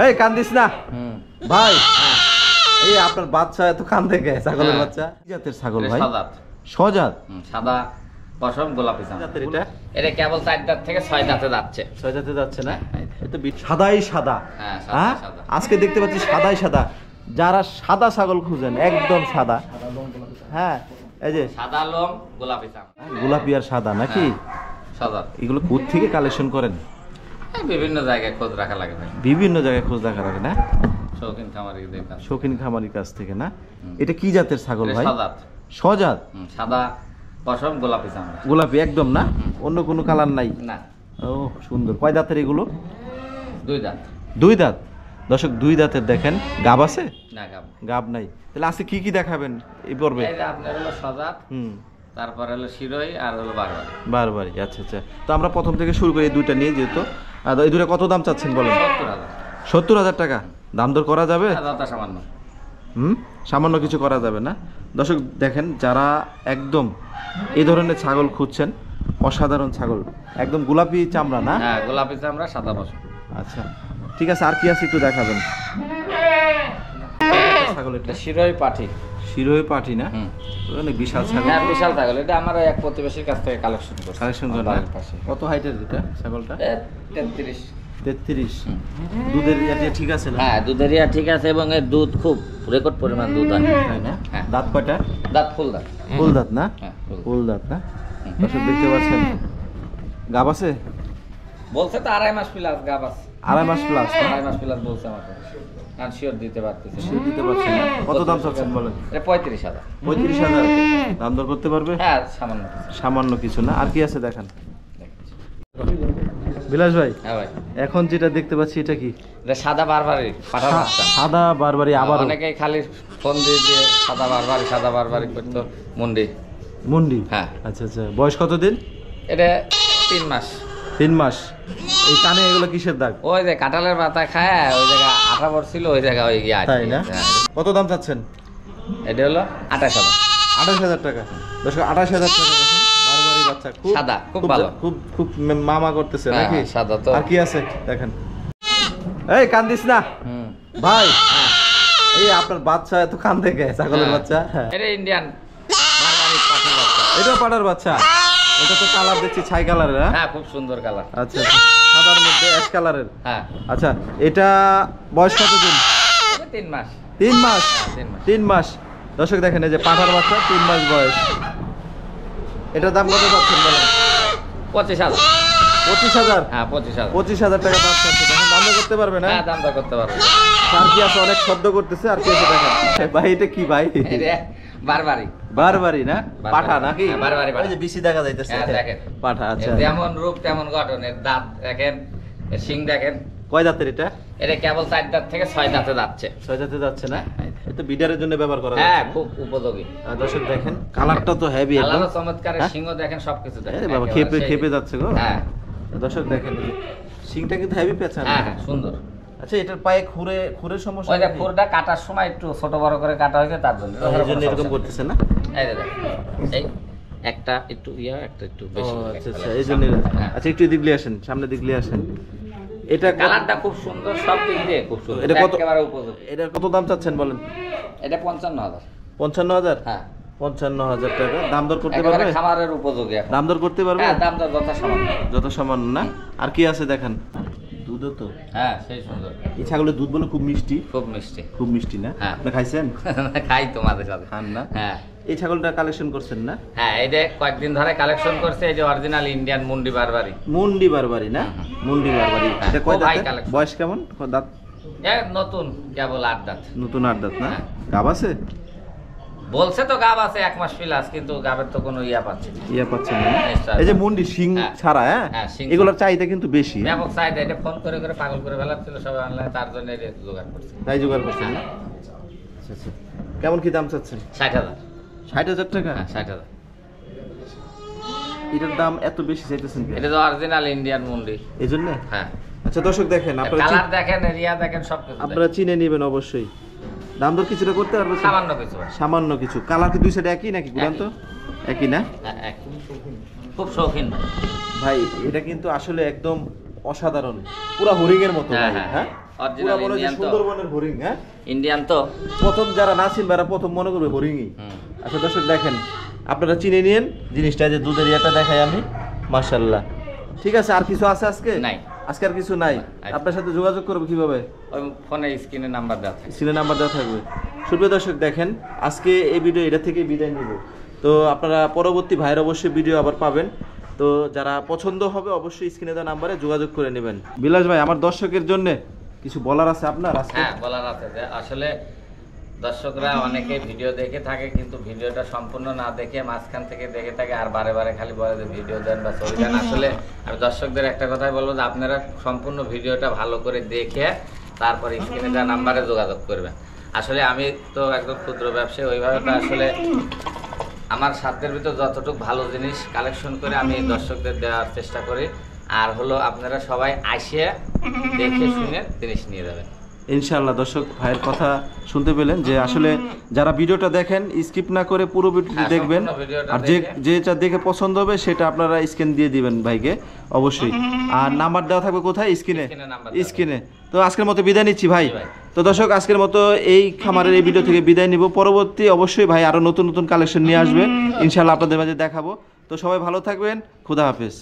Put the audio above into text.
এই কান্দিস না ভাই। এই আপনার বাচ্চা এত কান্দে কে? ছাগলের বাচ্চা কি জাতের ছাগল ভাই? সজাত। সজাত? সাদা পশম গোলাপি চামড়া। জাতের এটা? এটা কেবল 4 দাঁত থেকে 6 দাঁতে যাচ্ছে। 6 দাঁতে যাচ্ছে না? এটা সাদাই সাদা। হ্যাঁ, সাদা। আজকে দেখতে পাচ্ছি সাদাই সাদা। যারা সাদা ছাগল খুঁজেন একদম সাদা। হ্যাঁ, এই যে সাদা লোম গোলাপি চামড়া। গোলাপি আর সাদা নাকি? সজাত। এগুলো কোথা থেকে কালেকশন করেন? বিভিন্ন জায়গায় খোঁজ রাখা লাগে ভাই। বিভিন্ন জায়গায় খোঁজ রাখা লাগে না? শৌখিন খামারি দেখতাম। শৌখিন খামারির কাছ থেকে না? এটা কি জাতের ছাগল ভাই? সজাত। সজাত? সাদা পশম গোলাপি চামড়া। গোলাপি একদম না? অন্য কোনো কালার নাই? না। ও সুন্দর। কয় দাঁতের এগুলো? 2 দাঁত। 2 দাঁত। দর্শক 2 দাঁতের দেখেন। গাব আছে? না, গাব। গাব নাই। তাহলে আজকে কি কি দেখাবেন এই পর্বে? এই যে আপনার হলো সজাত, তারপর হলো শিরোই আর হলো বারবারি। বারবারি, আচ্ছা আচ্ছা। তো আমরা প্রথম থেকে শুরু করি এই দুইটা নিয়ে, যেহেতু এই দুটো কত দাম চাচ্ছেন বলেন? 70,000। 70,000 টাকা? দাম দর করা যাবে? যথা সামান্য। সামান্য কিছু করা যাবে না? দর্শক দেখেন, যারা একদম এই ধরনের ছাগল খুঁজছেন, অসাধারণ ছাগল, একদম গোলাপি চামড়া না? হ্যাঁ, গোলাপি চামড়া সাদা পশম। আচ্ছা ঠিক আছে, আর কি আছে একটু দেখাবেন। ছাগল এটা শিরোই পাঠি। শিরোই পাঠি না? অনেক বিশাল ছাগল। হ্যাঁ, বিশাল ছাগল। এটা আমার এক প্রতিবেশীর কাছ থেকে কালেকশন করছি। কালেকশন করেন? কত হাইটের এটা ছাগলটা? 33। 33। দুধের ইয়া ঠিক আছে না? হ্যাঁ, দুধের ইয়া ঠিক আছে এবং এর দুধ খুব রেকর্ড পরিমাণ দুধ হয়, তাই না? হ্যাঁ। দাঁত কয়টা? দাঁত ফুল দাঁত। ফুল দাঁত না? হ্যাঁ, ফুল দাঁত না? দর্শক দেখতে পাচ্ছেন, গাব আছে? বলছে তো 2.5 মাস প্লাস গাব আছে। 2.5 মাস প্লাস? 2.5 মাস প্লাস বলছে আমাকে। আর শিওর দিতে পারতেছি সে দিতে পারছেন না? কত দাম চাচ্ছেন বলেন? এটা 35,000। 35,000? দাম দর করতে পারবে? হ্যাঁ, সামান্য কিছু। সামান্য কিছু না? আর কি আছে দেখান বিলাস ভাই। হ্যাঁ ভাই, এখন যেটা দেখতে পাচ্ছি এটা কি? এটা সাদা বারবারি পাঠার বাচ্চা। সাদা বারবারি? আবার অনেকেই খালি ফোন দিয়ে দিয়ে সাদা বারবারি করতো। মুন্ডি? হ্যাঁ। আচ্ছা আচ্ছা। বয়স কতদিন? এটা 3 মাস। 3 মাস। এই কানে এগুলো কিসের দাগ? ওই যে কাঁঠালের পাতা খায়, ওই জায়গা আঠা পড়ছিল, ওই জায়গা ওই গিয়ে। তাই না? কত দাম চাচ্ছেন? এটা হলো 28,000। 28,000 টাকা? দর্শক 28,000 টাকা। দেখুন বারবারি বাচ্চা, খুব সাদা, খুব ভালো, খুব খুব মামা করতেছে হ্যাঁ, নাকি? সাদা তো। আর কি আছে দেখেন। এই কান্দিস না ভাই। এই আপনার বাচ্চা এত কান্দে কে? ছাগলের বাচ্চা? এটা ইন্ডিয়ান বারবারি পাঠির বাচ্চা। এটা পাটার বাচ্চা? এটা তো কালার দেখছি ছাই কালারের। হ্যাঁ, খুব সুন্দর কালার। আচ্ছা আচ্ছা। সাদার মধ্যে অ্যাশ কালারের? হ্যাঁ। আচ্ছা, এটা বয়স কতদিন? 3 মাস। 3 মাস? 3 মাস। 3 মাস। দর্শক দেখেন, এই যে পাঠার বাচ্চা, 3 মাস বয়স। এটার দাম কত পাচ্ছেন বলেন? 25,000। 25,000? হ্যাঁ, 25,000। 25,000 টাকা দাম চাচ্ছে। দেখেন দাম করতে পারবে না? হ্যাঁ, দাম দর করতে পারবে। আর কি আছে? অনেক শব্দ করতেছে। আর কি আছে দেখেন ভাই। এটা কি ভাই? এটা বারবারি। বারবারি না? পাঠা নাকি? হ্যাঁ, বারবারি পাঠা। ওই যে বেশি দেখা যাইতেছে। হ্যাঁ, দেখেন পাঠা। আচ্ছা। যেমন রূপ তেমন গঠন। এর দাঁত দেখেন, এর শিং দেখেন। কয় দাঁতের এটা? এটা কেবল 4 দাঁত থেকে 6 দাঁতে যাচ্ছে। 6 দাঁতে যাচ্ছে না? এটা বিডারের জন্য ব্যবহার করা হ্যাঁ, যাচ্ছে। খুব উপযোগী। দর্শক দেখেন, কালারটা তো হেভি একদম। আলাদা চমৎকার। সিংহ দেখেন, সবকিছু দেখেন। আরে বাবা, খেপে খেপে যাচ্ছে গো। হ্যাঁ। দর্শক দেখেন, সিংটা কিন্তু হেভি পেঁচা। হ্যাঁ, সুন্দর। আচ্ছা, এটার পায়ে খুরের সমস্যা? ওই যে খুরটা কাটার সময় একটু ছোট বড় করে কাটা হয়েছে, তার জন্য এরকম করতেছে না? এই যে দেখেন, এই একটা একটু একটা একটু বেশি। আচ্ছা আচ্ছা, এই জন্য। আচ্ছা, একটু দিকলি আসেন, সামনে দিকলি আসেন। এটা কালারটা খুব সুন্দর, সব দিক দিয়ে খুব সুন্দর। এটা কত? একেবারে উপযোগী। এটার কত দাম চাচ্ছেন বলেন? এটা 55,000। 55,000? হ্যাঁ, 55,000 টাকা। দাম দর করতে একেবারে পারবে? খামারের উপযোগী এখন। দাম দর করতে পারবে? হ্যাঁ, দাম দর যথা সামান্য। যত সামান্য না? আর কি আছে দেখেন। দুধও তো? হ্যাঁ, সেই সুন্দর। এই ছাগলের দুধ বলে খুব মিষ্টি? খুব মিষ্টি। খুব মিষ্টি না? হ্যাঁ। আপনি খাইছেন? খাই তোমাদের সাথে। খান না? হ্যাঁ। এই ছাগলটা কালেকশন করছেন না? হ্যাঁ, এই যে কয়েকদিন ধরে কালেকশন করছে। এই যে অরিজিনাল ইন্ডিয়ান মুন্ডি বারবারি। মুন্ডি বারবারি না? মুন্ডি বারবারি। এটা কয় দাঁত? বয়স কেমন? দাঁত নতুন, কেবল 8 দাঁত। নতুন 8 দাঁত না? হ্যাঁ। গাব আছে? বলছে তো গাব আছে 1 মাস প্লাস, কিন্তু গাবের তো কোনো পাচ্ছে না। পাচ্ছেন না? এই যে মুন্ডি শিং ছাড়া, হ্যাঁ, শিং এগুলোর চাহিদা কিন্তু বেশি। ব্যাপক চাহিদা। এটা ফোন করে করে পাগল করে ফেলাচ্ছিল সবাই অনলাইনে, তার জন্য এটা জোগাড় করছে। তাই জোগাড় করছেন না? আচ্ছা আচ্ছা। কেমন কি দাম চাচ্ছেন? 60,000। 60,000 টাকা? হ্যাঁ, 60,000। এটার দাম এত বেশি চাইতেছেন কেন? এটা তো অরিজিনাল ইন্ডিয়ান মুন্ডি, এই জন্য? হ্যাঁ। আচ্ছা দর্শক দেখেন, কালার দেখেন, এরিয়া দেখেন, সবকিছু আপনারা চিনে নেবেন অবশ্যই। দাম দর কিছুটা করতে পারবেন? সামান্য কিছু। সামান্য কিছু। কালার কি দুই সাইড একই নাকি? গুলান্ত একই না? খুব শৌখিন ভাই। এটা কিন্তু আসলে একদম অসাধারণ, পুরা হরিং এর মতো হ্যাঁ, ভাই, হ্যাঁ। হ্যাঁ পুরা Original মনে হয় যে Indian তো। সুন্দরবনের হরিং। হ্যাঁ ইন্ডিয়ান তো। প্রথম যারা না চিনবে এরা প্রথম মনে করবে হরিংই। হুম। আচ্ছা দর্শক দেখেন, আপনারা চিনে নিন জিনিসটা, যে দুধের ইয়েটা দেখাই আমি, মাশাআল্লাহ। ঠিক আছে, আর কিছু আছে আজকে? নাই। আজকে আর কিছু নাই। আচ্ছা। আপনার সাথে যোগাযোগ করবো কিভাবে? ওই ফোনে স্ক্রিনে নাম্বার দেওয়া থাকে। স্ক্রিনে নাম্বার দেওয়া থাকবে। সুপ্রিয় দর্শক দেখেন, আজকে এই ভিডিও এটা থেকে বিদায় নিব। তো আপনারা পরবর্তী ভাইয়ের অবশ্যই ভিডিও আবার পাবেন। তো যারা পছন্দ হবে অবশ্যই স্ক্রিনে দেওয়া নাম্বারে যোগাযোগ করে নেবেন। বিলাস ভাই, আমার দর্শকের জন্য কিছু বলার আছে আপনার আজকে? হ্যাঁ, বলার আছে যে আসলে দর্শকরা অনেকে ভিডিও দেখে থাকে, কিন্তু ভিডিওটা সম্পূর্ণ না দেখে মাঝখান থেকে দেখে থাকে, আর বারে বারে খালি বলে যে ভিডিও দেন বা ছবি দেন। আসলে আমি দর্শকদের একটা কথাই বলবো যে আপনারা সম্পূর্ণ ভিডিওটা ভালো করে দেখে তারপর স্ক্রিনে দেওয়া নাম্বারে যোগাযোগ করবেন। আসলে আমি তো একদম ক্ষুদ্র ব্যবসায়ী, ওইভাবে তো আসলে আমার সাধ্যের ভিতর যতটুকু ভালো জিনিস কালেকশন করে আমি দর্শকদের দেওয়ার চেষ্টা করি। আর হলো আপনারা সবাই আসে দেখে শুনে জিনিস নিয়ে যাবেন। ইনশাআল্লাহ। দর্শক ভাইয়ের কথা শুনতে পেলেন যে আসলে যারা ভিডিওটা দেখেন স্কিপ না করে পুরো ভিডিওটি হ্যাঁ, দেখবেন, সম্পূর্ণ ভিডিওটা আর দেখে। যেটা দেখে পছন্দ হবে সেটা আপনারা স্ক্যান দিয়ে দিবেন ভাইকে অবশ্যই। আর নাম্বার দেওয়া থাকবে কোথায়? স্ক্রিনে। স্ক্রিনে নাম্বার দেওয়া স্ক্রিনে। তো আজকের মতো বিদায় নিচ্ছি ভাই। জি ভাই। তো দর্শক আজকের মতো এই খামারের এই ভিডিও থেকে বিদায় নিব। পরবর্তী অবশ্যই ভাই আরো নতুন নতুন কালেকশন নিয়ে আসবে, ইনশাআল্লাহ আপনাদের মাঝে দেখাবো। তো সবাই ভালো থাকবেন, খুদা হাফেজ।